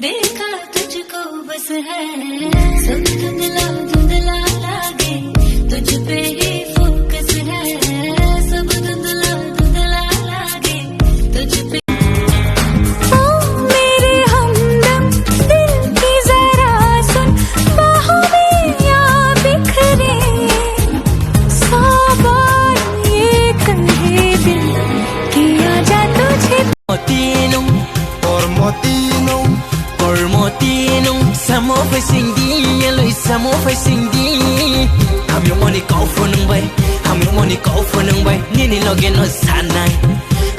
देखा तुझको बस है, सब धुंधला धुंधला लागे, तुझ पे ही फोकस है, सब धुंधला धुंधला लागे, तुझ पे। ओ मेरे हमदम दिल की जरा सुन, बाहों में या बिखरे, सौ बार ये कहे दिल कि आजा तुझे। Samo phải sinh đi, lời samo phải sinh đi. Ham yêu money call for nung bay, ham yêu money call for nung bay. Nini loge no sanay.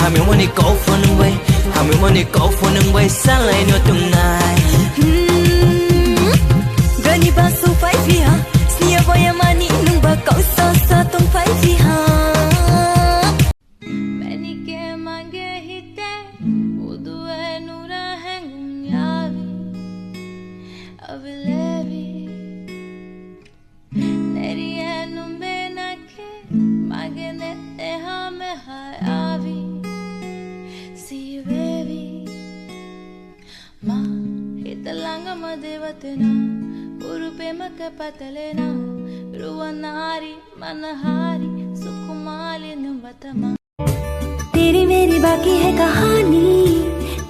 Ham yêu money call for nung bay, ham yêu money call for nung bay. Salay no tunay. Gani ba su phải vì ha, snia boy mani nung ba kau sa sa tung phải vì ha. Many ke mange hite, udu hai nura hai gumyavi. Avelevi Neriye numbe nake Magene teha me hai avi See baby Ma hitalanga madevatena Urupe makapatalena Ruwanari manahari Sukumali nubatama तेरी मेरी बाकी है कहानी,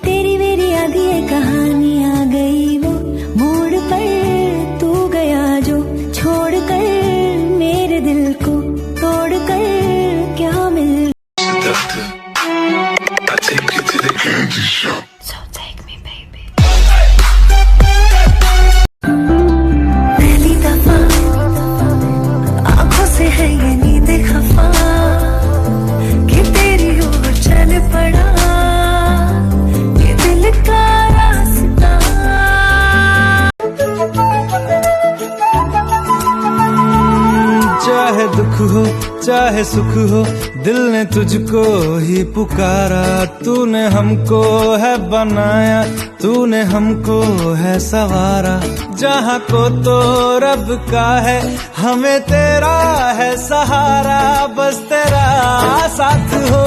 तेरी मेरी आधी है कहानी, आ गई वो मोड़ पर तू गया जो, छोड़ कर मेरे दिल को तोड़ कर क्या मिल। So take me baby। पहली दफा आँखों से है ये नींद खफा, कि तेरी ओर चल पड़ा ये दिल का रास्ता। चाहे दुख हो चाहे सुख हो, दिल ने तुझको ही पुकारा। तूने हमको है बनाया, तूने हमको है सवारा। जहाँ को तो रब का है, हमें तेरा है सहारा, बस तेरा साथ हो।